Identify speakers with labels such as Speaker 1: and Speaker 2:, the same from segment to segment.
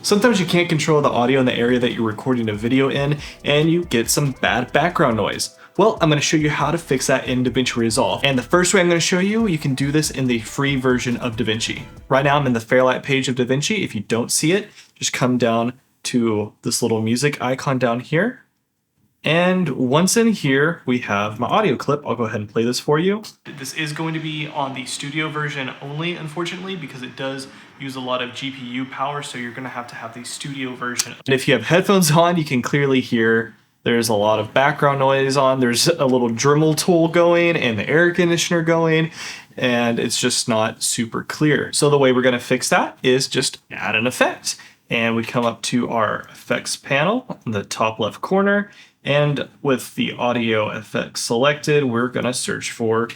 Speaker 1: Sometimes you can't control the audio in the area that you're recording a video in, and you get some bad background noise. Well, I'm going to show you how to fix that in DaVinci Resolve. And the first way I'm going to show you, you can do this in the free version of DaVinci. Right now I'm in the Fairlight page of DaVinci. If you don't see it, just come down to this little music icon down here. And once in here, we have my audio clip. I'll go ahead and play this for you. This is going to be on the studio version only, unfortunately, because it does use a lot of GPU power, so you're going to have the studio version. And if you have headphones on, you can clearly hear there's a lot of background noise on. There's a little Dremel tool going and the air conditioner going, and it's just not super clear. So the way we're going to fix that is just add an effect. And we come up to our effects panel in the top left corner. And with the audio effect selected, we're going to search for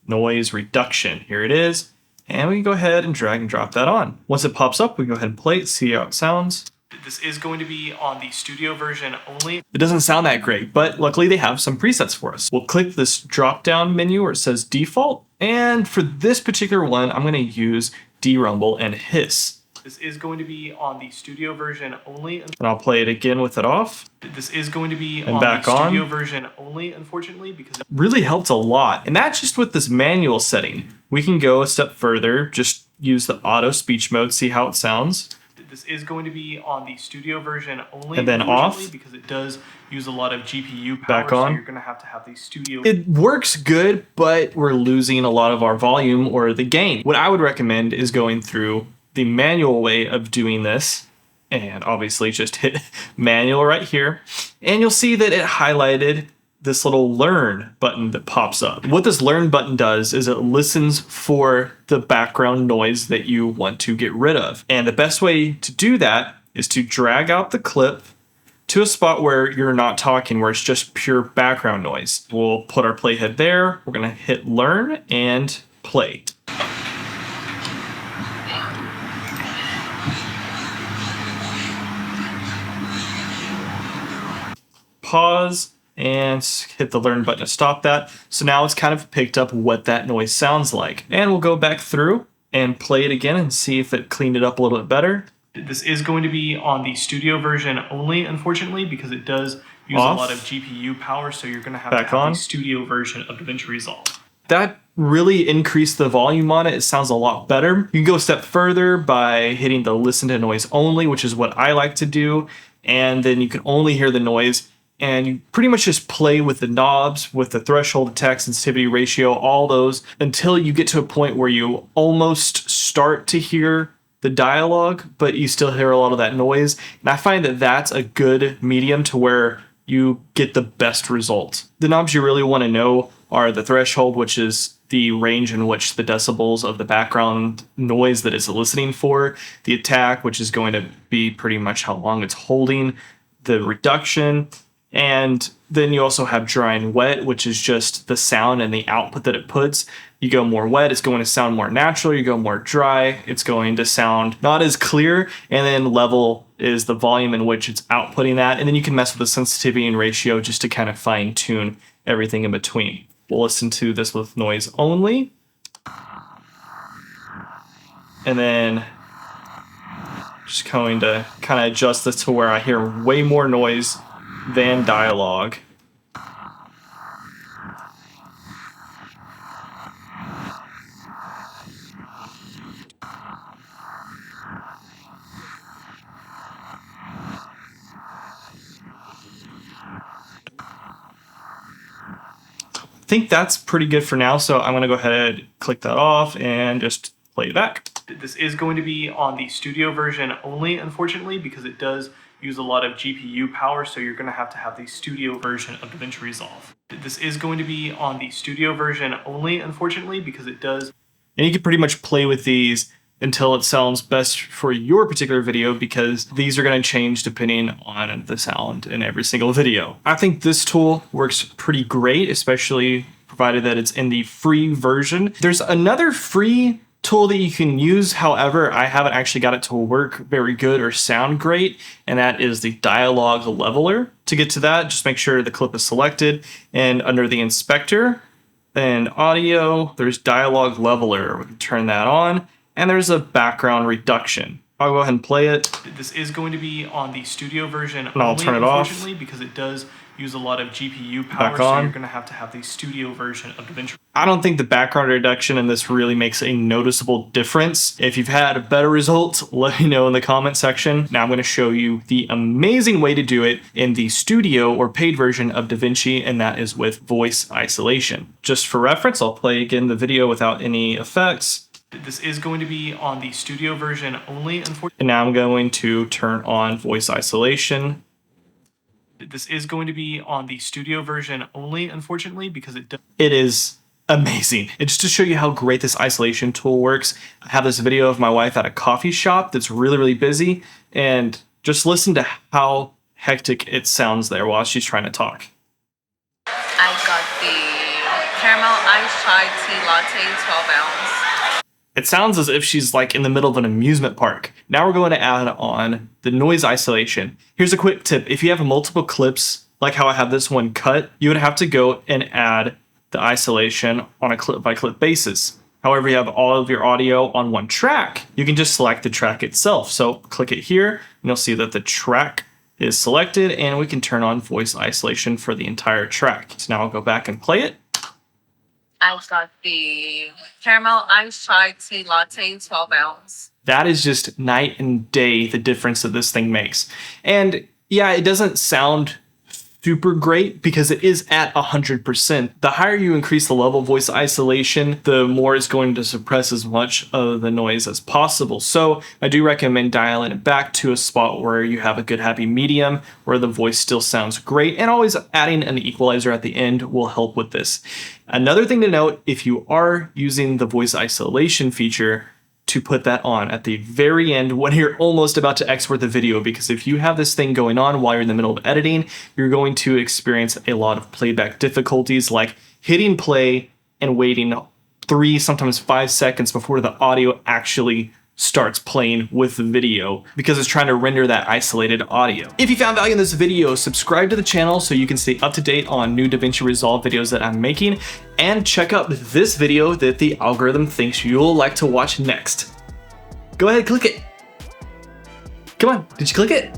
Speaker 1: noise reduction. Here it is. And we can go ahead and drag and drop that on. Once it pops up, we go ahead and play it, see how it sounds. This is going to be on the studio version only. It doesn't sound that great, but luckily they have some presets for us. We'll click this drop-down menu where it says default. And for this particular one, I'm going to use derumble and hiss. This is going to be on the studio version only. And I'll play it again with it off. This is going to be on the studio version only, unfortunately, because it really helped a lot. And that's just with this manual setting. We can go a step further, just use the auto speech mode, see how it sounds. This is going to be on the studio version only, and then off, because it does use a lot of GPU power. Back on. So you're going to have the studio. It works good, but we're losing a lot of our volume or the gain. What I would recommend is going through the manual way of doing this, and obviously just hit manual right here, and you'll see that it highlighted this little learn button that pops up. What this learn button does is it listens for the background noise that you want to get rid of. And the best way to do that is to drag out the clip to a spot where you're not talking, where it's just pure background noise. We'll put our playhead there. We're gonna hit learn and play. Pause and hit the learn button to stop that. So now it's kind of picked up what that noise sounds like. And we'll go back through and play it again and see if it cleaned it up a little bit better. This is going to be on the studio version only, unfortunately, because it does use a lot of GPU power, so you're going to have the studio version of DaVinci Resolve. That really increased the volume on it. It sounds a lot better. You can go a step further by hitting the listen to noise only, which is what I like to do. And then you can only hear the noise. And you pretty much just play with the knobs, with the threshold, attack sensitivity ratio, all those, until you get to a point where you almost start to hear the dialogue, but you still hear a lot of that noise. And I find that that's a good medium to where you get the best result. The knobs you really want to know are the threshold, which is the range in which the decibels of the background noise that it's listening for, the attack, which is going to be pretty much how long it's holding, the reduction, and then you also have dry and wet, which is just the sound and the output that it puts. You go more wet, it's going to sound more natural. You go more dry, it's going to sound not as clear. And then level is the volume in which it's outputting that. And then you can mess with the sensitivity and ratio just to kind of fine tune everything in between. We'll listen to this with noise only. And then just going to kind of adjust this to where I hear way more noise than dialogue. I think that's pretty good for now, so I'm going to go ahead and click that off and just play it back. This is going to be on the studio version only, unfortunately, because it does use a lot of GPU power, so you're going to have the studio version of DaVinci Resolve. This is going to be on the studio version only, unfortunately, because it does. And you can pretty much play with these until it sounds best for your particular video, because these are going to change depending on the sound in every single video. I think this tool works pretty great, especially provided that it's in the free version. There's another free tool that you can use. However, I haven't actually got it to work very good or sound great, and that is the dialogue leveler. To get to that, just make sure the clip is selected, and under the inspector and audio, there's dialogue leveler. We can turn that on, and there's a background reduction. I'll go ahead and play it. This is going to be on the studio version only, I'll turn it off, unfortunately, because it does use a lot of GPU power, so you're going to have the studio version of DaVinci. I don't think the background reduction in this really makes a noticeable difference. If you've had better results, let me know in the comment section. Now I'm going to show you the amazing way to do it in the studio or paid version of DaVinci, and that is with voice isolation. Just for reference, I'll play again the video without any effects. This is going to be on the studio version only, unfortunately. And now I'm going to turn on voice isolation. This is going to be on the studio version only, unfortunately, because it is amazing. And just to show you how great this isolation tool works, I have this video of my wife at a coffee shop that's really, really busy, and just listen to how hectic it sounds there while she's trying to talk.
Speaker 2: I got the caramel iced chai tea latte 12 ounce.
Speaker 1: It sounds as if she's like in the middle of an amusement park. Now we're going to add on the noise isolation. Here's a quick tip. If you have multiple clips, like how I have this one cut, you would have to go and add the isolation on a clip by clip basis. However, you have all of your audio on one track, you can just select the track itself. So click it here and you'll see that the track is selected, and we can turn on voice isolation for the entire track. So now I'll go back and play it.
Speaker 2: I got the caramel iced chai tea latte 12 ounce.
Speaker 1: That is just night and day, the difference that this thing makes. And yeah, it doesn't sound super great because it is at 100%. The higher you increase the level of voice isolation, the more it's going to suppress as much of the noise as possible. So I do recommend dialing it back to a spot where you have a good happy medium where the voice still sounds great, and always adding an equalizer at the end will help with this. Another thing to note, if you are using the voice isolation feature, to put that on at the very end when you're almost about to export the video, because if you have this thing going on while you're in the middle of editing, you're going to experience a lot of playback difficulties, like hitting play and waiting 3, sometimes 5 seconds before the audio actually starts playing with the video, because it's trying to render that isolated audio. If you found value in this video, subscribe to the channel so you can stay up to date on new DaVinci Resolve videos that I'm making, and check out this video that the algorithm thinks you'll like to watch next. Go ahead, click it. Come on, did you click it?